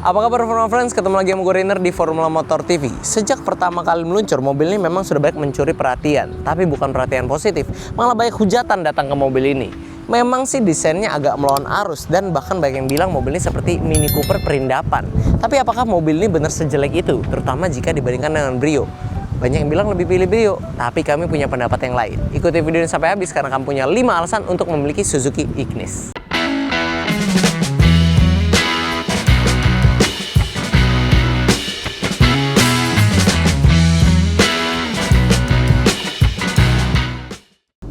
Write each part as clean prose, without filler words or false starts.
Apa kabar Formula Friends? Ketemu lagi sama gue Rainer di Formula Motor TV. Sejak pertama kali meluncur, mobil ini memang sudah banyak mencuri perhatian. Tapi bukan perhatian positif, malah banyak hujatan datang ke mobil ini. Memang sih desainnya agak melawan arus dan bahkan banyak yang bilang mobil ini seperti Mini Cooper perindapan. Tapi apakah mobil ini benar sejelek itu? Terutama jika dibandingkan dengan Brio. Banyak yang bilang lebih pilih Brio, tapi kami punya pendapat yang lain. Ikuti video ini sampai habis karena kami punya 5 alasan untuk memiliki Suzuki Ignis.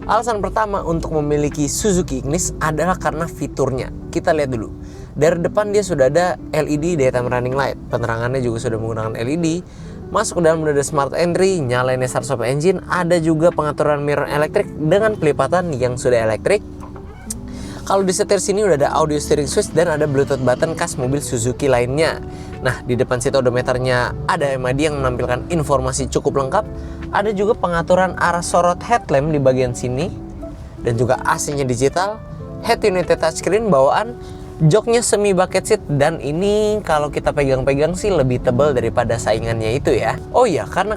Alasan pertama untuk memiliki Suzuki Ignis adalah karena fiturnya. Kita lihat dulu. Dari depan dia sudah ada LED daytime running light. Penerangannya juga sudah menggunakan LED. Masuk ke dalam udah ada smart entry, nyalain start stop engine. Ada juga pengaturan mirror elektrik dengan pelipatan yang sudah elektrik. Kalau di setir sini udah ada audio steering switch dan ada Bluetooth button khas mobil Suzuki lainnya. Nah, di depan situ odometernya ada MID yang menampilkan informasi cukup lengkap. Ada juga pengaturan arah sorot headlamp di bagian sini. Dan juga AC-nya digital. Head unit touchscreen bawaan. Joknya semi bucket seat. Dan ini kalau kita pegang-pegang sih lebih tebal daripada saingannya itu ya. Oh iya, karena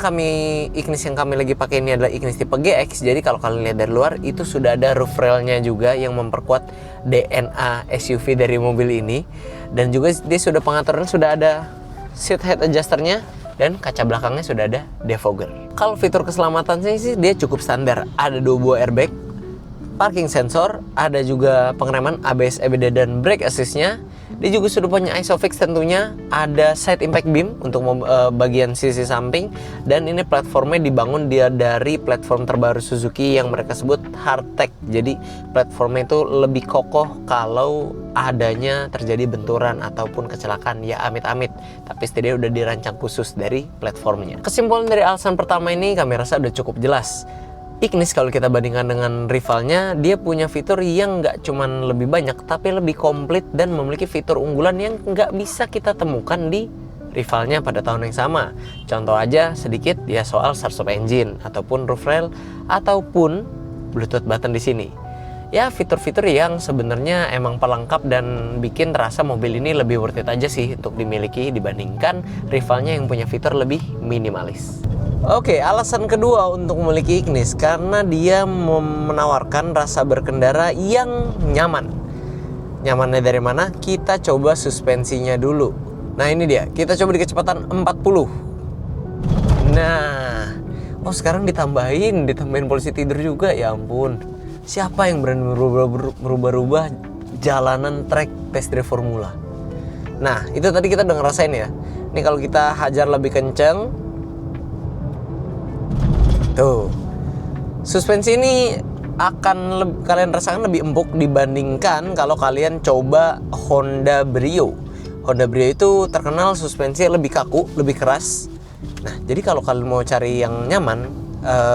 Ignis yang kami lagi pakai ini adalah Ignis tipe GX. Jadi kalau kalian lihat dari luar itu sudah ada roof rail-nya juga yang memperkuat DNA SUV dari mobil ini. Dan juga dia sudah pengaturan sudah ada seat head adjusternya. Dan kaca belakangnya sudah ada defogger. Kalau fitur keselamatan sih dia cukup standar. Ada 2 buah airbag, parking sensor, ada juga pengereman ABS, EBD dan brake assist-nya. Dia juga sudah punya ISOFIX tentunya. Ada side impact beam untuk bagian sisi samping. Dan ini platformnya dibangun dari platform terbaru Suzuki yang mereka sebut Hardtech. Jadi platformnya itu lebih kokoh kalau adanya terjadi benturan ataupun kecelakaan, ya amit-amit. Tapi setidaknya udah dirancang khusus dari platformnya. Kesimpulan dari alasan pertama ini kami rasa udah cukup jelas. Ignis kalau kita bandingkan dengan rivalnya, dia punya fitur yang nggak cuman lebih banyak, tapi lebih komplit dan memiliki fitur unggulan yang nggak bisa kita temukan di rivalnya pada tahun yang sama. Contoh aja sedikit ya soal start stop engine, ataupun roof rail, ataupun Bluetooth button di sini. Ya fitur-fitur yang sebenarnya emang pelengkap dan bikin terasa mobil ini lebih worth it aja sih untuk dimiliki dibandingkan rivalnya yang punya fitur lebih minimalis. Oke, alasan kedua untuk memiliki Ignis karena dia menawarkan rasa berkendara yang nyaman. Nyamannya dari mana? Kita coba suspensinya dulu. Nah ini dia, kita coba di kecepatan 40. Nah, oh sekarang ditambahin polisi tidur juga, ya ampun. Siapa yang berani merubah-rubah jalanan track test drive formula? Nah, itu tadi kita udah ngerasain ya. Ini kalau kita hajar lebih kenceng, tuh, suspensi ini akan kalian rasakan lebih empuk dibandingkan kalau kalian coba Honda Brio. Honda Brio itu terkenal suspensi lebih kaku, lebih keras. Nah, jadi kalau kalian mau cari yang nyaman,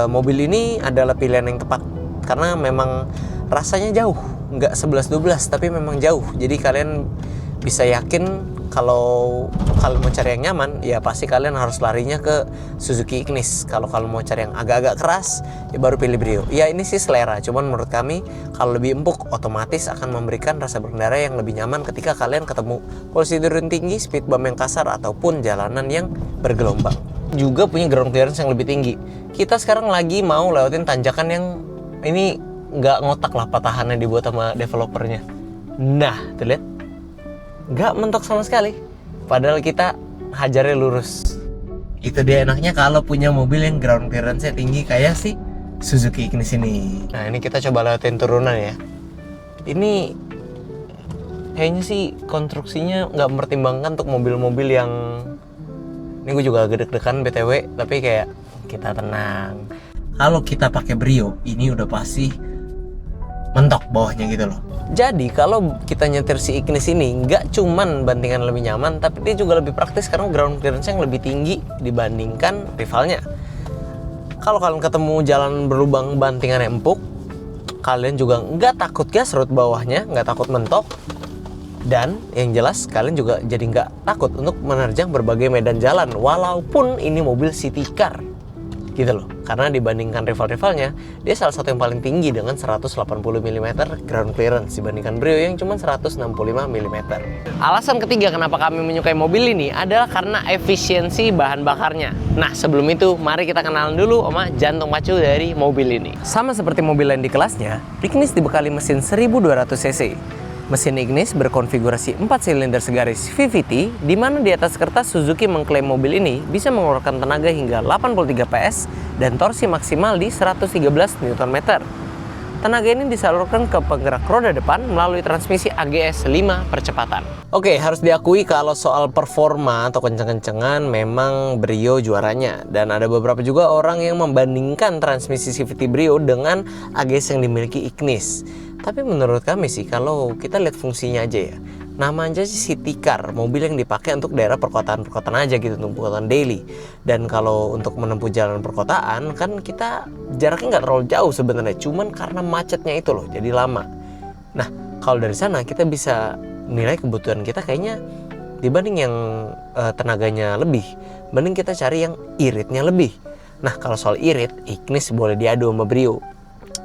mobil ini adalah pilihan yang tepat. Karena memang rasanya jauh, nggak 11-12, tapi memang jauh. Jadi kalian bisa yakin kalau kalian mau cari yang nyaman, ya pasti kalian harus larinya ke Suzuki Ignis. Kalau kalian mau cari yang agak-agak keras, ya baru pilih Brio. Ya ini sih selera, cuman menurut kami kalau lebih empuk, otomatis akan memberikan rasa berkendara yang lebih nyaman ketika kalian ketemu posisi turun tinggi, speed bump yang kasar, ataupun jalanan yang bergelombang. Juga punya ground clearance yang lebih tinggi. Kita sekarang lagi mau lewatin tanjakan yang ini nggak ngotak lah patahannya dibuat sama developernya. Nah, tuh lihat. Nggak mentok sama sekali, padahal kita hajarnya lurus. Itu dia enaknya kalau punya mobil yang ground clearance-nya tinggi kayak si Suzuki Ignis ini. Nah ini kita coba lewatin turunan ya. Ini kayaknya sih konstruksinya nggak mempertimbangkan untuk mobil-mobil yang, ini gue juga agak deg-degan BTW, tapi kayak kita tenang. Kalau kita pakai Brio ini udah pasti mentok bawahnya gitu loh. Jadi kalau kita nyetir si Ignis ini nggak cuman bantingan lebih nyaman, tapi dia juga lebih praktis karena ground clearance yang lebih tinggi dibandingkan rivalnya. Kalau kalian ketemu jalan berlubang bantingan yang empuk, kalian juga nggak takut gasrut bawahnya, nggak takut mentok. Dan yang jelas kalian juga jadi nggak takut untuk menerjang berbagai medan jalan, walaupun ini mobil city car. gitu loh. Karena dibandingkan rival-rivalnya, dia salah satu yang paling tinggi dengan 180 mm ground clearance dibandingkan Brio yang cuma 165 mm. Alasan ketiga kenapa kami menyukai mobil ini adalah karena efisiensi bahan bakarnya. Nah, sebelum itu mari kita kenalan dulu sama jantung pacu dari mobil ini. Sama seperti mobil lain di kelasnya, Ignis dibekali mesin 1200 cc. Mesin Ignis berkonfigurasi 4 silinder segaris VVT, di mana di atas kertas Suzuki mengklaim mobil ini bisa mengeluarkan tenaga hingga 83 PS dan torsi maksimal di 113 Nm. Tenaga ini disalurkan ke penggerak roda depan melalui transmisi AGS 5 percepatan. Oke, harus diakui kalau soal performa atau kenceng-kencengan memang Brio juaranya. Dan ada beberapa juga orang yang membandingkan transmisi CVT Brio dengan AGS yang dimiliki Ignis. Tapi menurut kami sih, kalau kita lihat fungsinya aja ya, nama aja sih city car, mobil yang dipakai untuk daerah perkotaan-perkotaan aja gitu, untuk perkotaan daily. Dan kalau untuk menempuh jalan perkotaan, kan kita jaraknya nggak terlalu jauh sebenarnya, cuman karena macetnya itu loh, jadi lama. Nah, kalau dari sana kita bisa nilai kebutuhan kita kayaknya dibanding yang tenaganya lebih, mending kita cari yang iritnya lebih. Nah, kalau soal irit, Ignis boleh diadu sama Brio.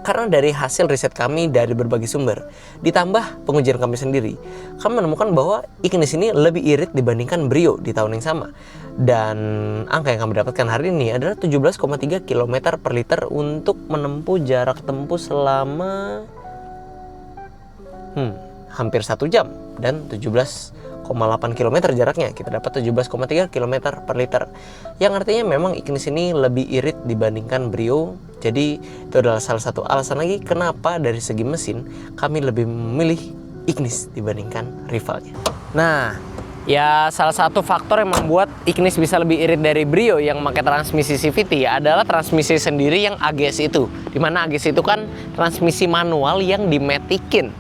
Karena dari hasil riset kami dari berbagai sumber, ditambah pengujian kami sendiri, kami menemukan bahwa Ignis ini lebih irit dibandingkan Brio di tahun yang sama. Dan angka yang kami dapatkan hari ini adalah 17,3 km per liter untuk menempuh jarak tempuh selama hampir 1 jam. Dan 17,8 km jaraknya, kita dapat 17,3 km per liter. Yang artinya memang Ignis ini lebih irit dibandingkan Brio. Jadi itu adalah salah satu alasan lagi kenapa dari segi mesin kami lebih memilih Ignis dibandingkan rivalnya. Nah, ya salah satu faktor yang membuat Ignis bisa lebih irit dari Brio yang pakai transmisi CVT adalah transmisi sendiri yang AGS itu. Dimana AGS itu kan transmisi manual yang dimetikin.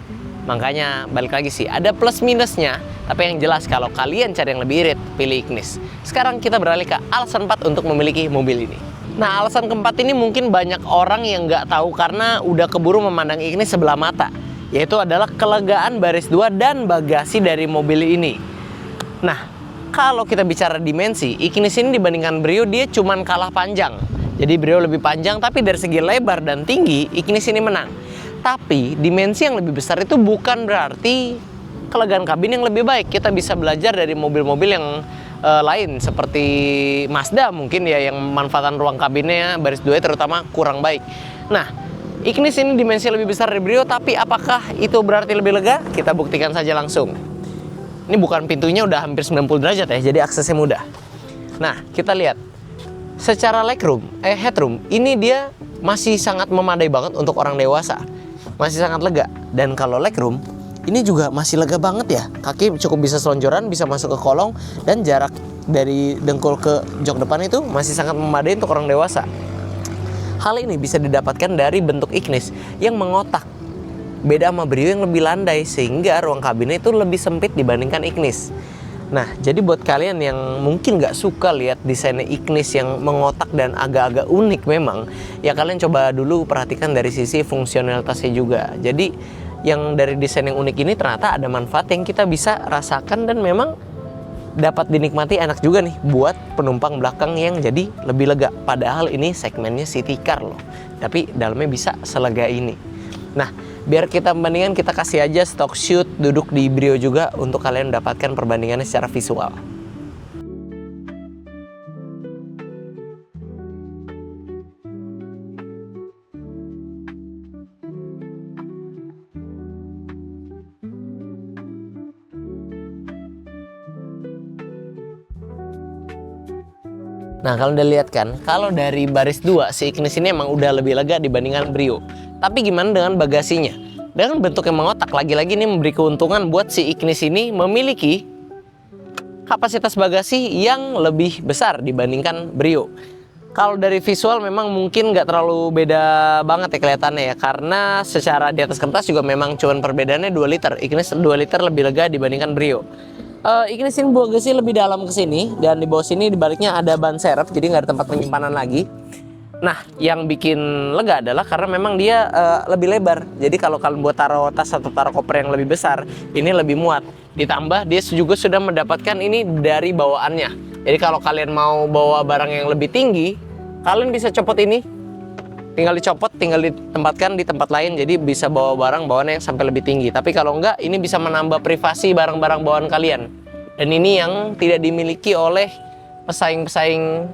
Makanya balik lagi sih, ada plus minusnya. Tapi yang jelas kalau kalian cari yang lebih irit, pilih Ignis. Sekarang kita beralih ke alasan 4 untuk memiliki mobil ini. Nah, alasan keempat ini mungkin banyak orang yang nggak tahu karena udah keburu memandang Ignis sebelah mata. Yaitu adalah kelegaan baris 2 dan bagasi dari mobil ini. Nah, kalau kita bicara dimensi, Ignis ini dibandingkan Brio dia cuman kalah panjang. Jadi Brio lebih panjang, tapi dari segi lebar dan tinggi, Ignis ini menang. Tapi dimensi yang lebih besar itu bukan berarti kelegaan kabin yang lebih baik. Kita bisa belajar dari mobil-mobil yang lain seperti Mazda mungkin ya, yang manfaatan ruang kabinnya baris 2 terutama kurang baik. Nah, Ignis ini dimensi lebih besar dari Brio, tapi apakah itu berarti lebih lega? Kita buktikan saja langsung. Ini bukan pintunya udah hampir 90 derajat ya, jadi aksesnya mudah. Nah, kita lihat. Secara headroom, ini dia masih sangat memadai banget untuk orang dewasa. Masih sangat lega. Dan kalau legroom, ini juga masih lega banget ya. Kaki cukup bisa selonjoran, bisa masuk ke kolong, dan jarak dari dengkul ke jok depan itu masih sangat memadai untuk orang dewasa. Hal ini bisa didapatkan dari bentuk Ignis yang mengotak. Beda sama Brio yang lebih landai, sehingga ruang kabinnya itu lebih sempit dibandingkan Ignis. Nah, jadi buat kalian yang mungkin nggak suka lihat desainnya Ignis yang mengotak dan agak-agak unik memang, ya kalian coba dulu perhatikan dari sisi fungsionalitasnya juga. Jadi yang dari desain yang unik ini ternyata ada manfaat yang kita bisa rasakan dan memang dapat dinikmati enak juga nih buat penumpang belakang yang jadi lebih lega. Padahal ini segmennya city car loh, tapi dalamnya bisa selega ini. Nah, biar kita membandingkan, kita kasih aja stock shoot duduk di Brio juga untuk kalian mendapatkan perbandingannya secara visual. Nah, kalau udah lihat kan, kalau dari baris 2 si Ignis ini emang udah lebih lega dibandingkan Brio. Tapi gimana dengan bagasinya? Dengan bentuk yang mengotak, lagi-lagi ini memberi keuntungan buat si Ignis ini memiliki kapasitas bagasi yang lebih besar dibandingkan Brio. Kalau dari visual memang mungkin nggak terlalu beda banget ya kelihatannya ya, karena secara di atas kertas juga memang cuman perbedaannya 2 liter. Ignis 2 liter lebih lega dibandingkan Brio. Ignis ini bagasi lebih dalam ke sini, dan di bawah sini di baliknya ada ban serep, jadi nggak ada tempat penyimpanan lagi. Nah, yang bikin lega adalah karena memang dia lebih lebar. Jadi kalau kalian buat taruh tas atau taruh koper yang lebih besar, ini lebih muat. Ditambah dia juga sudah mendapatkan ini dari bawaannya. Jadi kalau kalian mau bawa barang yang lebih tinggi, Kalian bisa copot ini, tinggal dicopot, tinggal ditempatkan di tempat lain, jadi bisa bawa barang bawaannya yang sampai lebih tinggi. Tapi kalau enggak, ini bisa menambah privasi barang-barang bawaan kalian. Dan ini yang tidak dimiliki oleh pesaing-pesaing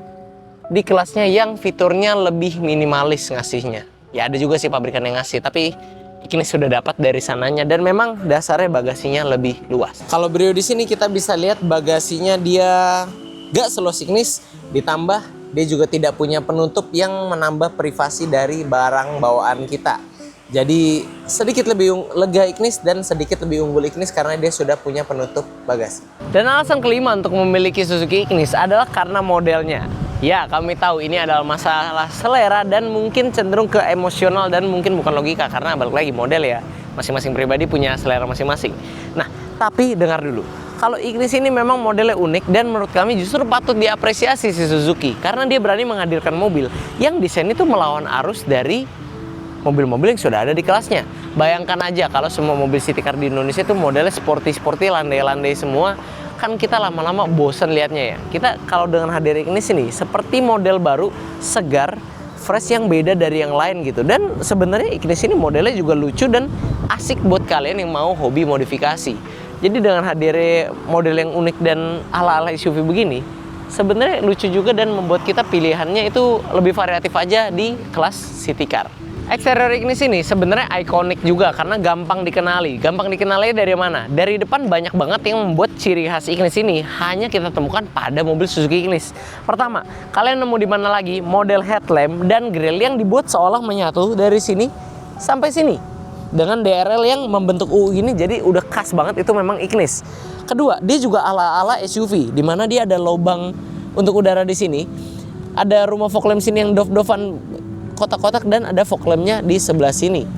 di kelasnya yang fiturnya lebih minimalis ngasihnya. Ya ada juga sih pabrikan yang ngasih, tapi ini sudah dapat dari sananya, dan memang dasarnya bagasinya lebih luas. Kalau Brio di sini kita bisa lihat bagasinya dia gak seluas Ignis, ditambah dia juga tidak punya penutup yang menambah privasi dari barang bawaan kita. Jadi sedikit lebih lega Ignis dan sedikit lebih unggul Ignis karena dia sudah punya penutup bagasi. Dan alasan kelima untuk memiliki Suzuki Ignis adalah karena modelnya. Ya, kami tahu ini adalah masalah selera dan mungkin cenderung ke emosional dan mungkin bukan logika karena balik lagi model ya. Masing-masing pribadi punya selera masing-masing. Nah, tapi dengar dulu. Kalau Ignis ini memang modelnya unik dan menurut kami justru patut diapresiasi si Suzuki karena dia berani menghadirkan mobil yang desain itu melawan arus dari mobil-mobil yang sudah ada di kelasnya. Bayangkan aja kalau semua mobil city car di Indonesia itu modelnya sporty-sporty, landai-landai semua. Kan kita lama-lama bosen liatnya ya. Kita kalau dengan hadir Ignis ini seperti model baru, segar, fresh yang beda dari yang lain gitu. Dan sebenarnya Ignis ini modelnya juga lucu dan asik buat kalian yang mau hobi modifikasi. Jadi dengan hadirnya model yang unik dan ala-ala SUV begini, sebenarnya lucu juga dan membuat kita pilihannya itu lebih variatif aja di kelas city car. Eksterior Ignis ini sebenarnya ikonik juga karena gampang dikenali. Gampang dikenali dari mana? Dari depan banyak banget yang membuat ciri khas Ignis ini hanya kita temukan pada mobil Suzuki Ignis. Pertama, kalian nemu di mana lagi? Model headlamp dan grill yang dibuat seolah menyatu dari sini sampai sini. Dengan DRL yang membentuk U gini, jadi udah khas banget, itu memang Ignis. Kedua, dia juga ala-ala SUV di mana dia ada lubang untuk udara di sini. Ada rumah fog lamp sini yang dof-dofan kotak-kotak dan ada fog lampnya di sebelah sini.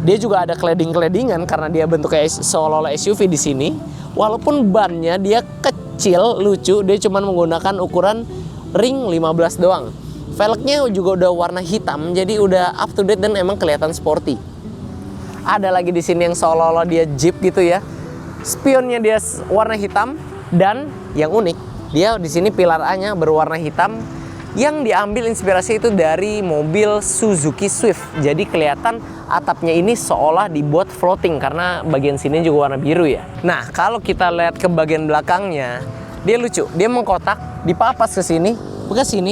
Dia juga ada cladding-claddingan karena dia bentuknya seolah-olah SUV di sini. Walaupun bannya dia kecil, lucu, dia cuma menggunakan ukuran ring 15 doang. Velgnya juga udah warna hitam, jadi udah up to date dan emang kelihatan sporty. Ada lagi di sini yang seolah-olah dia Jeep gitu ya. Spionnya dia warna hitam dan yang unik, dia di sini pilar A-nya berwarna hitam. Yang diambil inspirasi itu dari mobil Suzuki Swift. Jadi kelihatan atapnya ini seolah dibuat floating karena bagian sini juga warna biru ya. Nah, kalau kita lihat ke bagian belakangnya, dia lucu. Dia mengkotak, dipapas ke sini,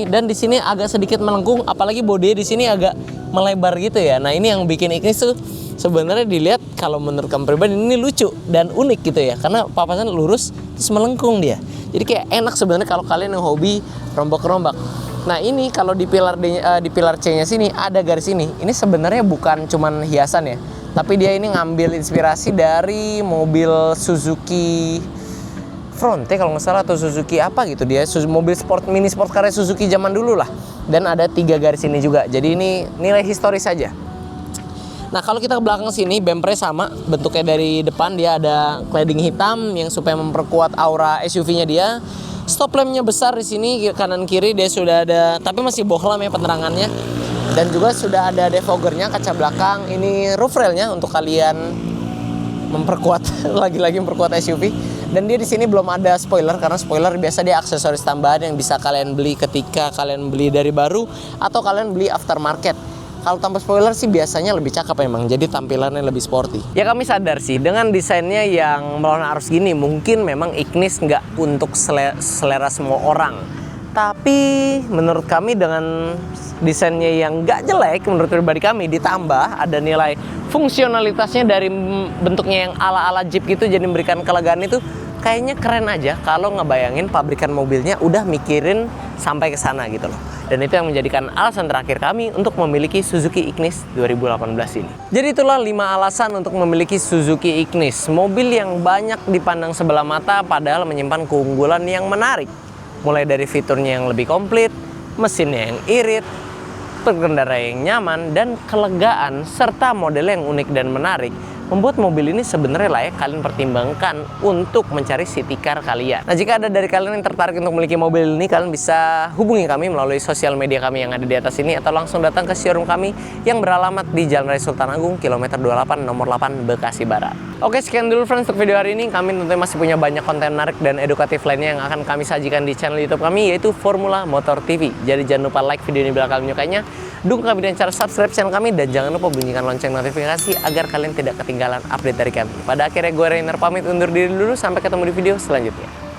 dan di sini agak sedikit melengkung, apalagi bodi di sini agak melebar gitu ya. Nah, ini yang bikin Ignis tuh sebenarnya dilihat kalau menurut kami pribadi ini lucu dan unik gitu ya. Karena papasan lurus terus melengkung dia. Jadi kayak enak sebenarnya kalau kalian yang hobi rombak-rombak. Nah ini kalau di pilar C-nya sini ada garis ini. Ini sebenarnya bukan cuman hiasan ya, tapi dia ini ngambil inspirasi dari mobil Suzuki Fronte kalau nggak salah, atau Suzuki apa gitu. Dia mobil sport, mini sport car Suzuki zaman dulu lah. Dan ada 3 garis ini juga. Jadi ini nilai historis saja. Nah kalau kita ke belakang sini, bumpernya sama bentuknya. Dari depan dia ada cladding hitam yang supaya memperkuat aura SUV-nya dia. Stop lampnya besar di sini, kanan kiri dia sudah ada, tapi masih bohlam ya penerangannya. Dan juga sudah ada defoggernya, kaca belakang. Ini roof railnya untuk kalian memperkuat lagi-lagi memperkuat SUV. Dan dia di sini belum ada spoiler karena spoiler biasa dia aksesoris tambahan yang bisa kalian beli ketika kalian beli dari baru atau kalian beli aftermarket. Kalau tanpa spoiler sih biasanya lebih cakep memang, jadi tampilannya lebih sporty. Ya kami sadar sih, dengan desainnya yang melawan arus gini, mungkin memang Ignis nggak untuk selera semua orang. Tapi menurut kami dengan desainnya yang nggak jelek, menurut pribadi kami, ditambah ada nilai fungsionalitasnya dari bentuknya yang ala-ala Jeep gitu, jadi memberikan kelegaan itu, kayaknya keren aja kalau ngebayangin pabrikan mobilnya udah mikirin sampai ke sana gitu loh. Dan itu yang menjadikan alasan terakhir kami untuk memiliki Suzuki Ignis 2018 ini. Jadi itulah 5 alasan untuk memiliki Suzuki Ignis. Mobil yang banyak dipandang sebelah mata padahal menyimpan keunggulan yang menarik. Mulai dari fiturnya yang lebih komplit, mesinnya yang irit, pengendara yang nyaman, dan kelegaan, serta model yang unik dan menarik. membuat mobil ini sebenarnya layak kalian pertimbangkan untuk mencari city car kalian. Nah, jika ada dari kalian yang tertarik untuk memiliki mobil ini, kalian bisa hubungi kami melalui sosial media kami yang ada di atas ini, atau langsung datang ke showroom kami yang beralamat di Jalan Raya Sultan Agung, kilometer 28, nomor 8, Bekasi Barat. Oke, sekian dulu friends untuk video hari ini. Kami tentunya masih punya banyak konten menarik dan edukatif lainnya yang akan kami sajikan di channel YouTube kami, yaitu Formula Motor TV. Jadi jangan lupa like video ini bila kalian menyukainya, dukung kami dengan cara subscribe channel kami, dan jangan lupa bunyikan lonceng notifikasi agar kalian tidak ketinggalan update dari kami. Pada akhirnya gue Rainer pamit undur diri dulu, sampai ketemu di video selanjutnya.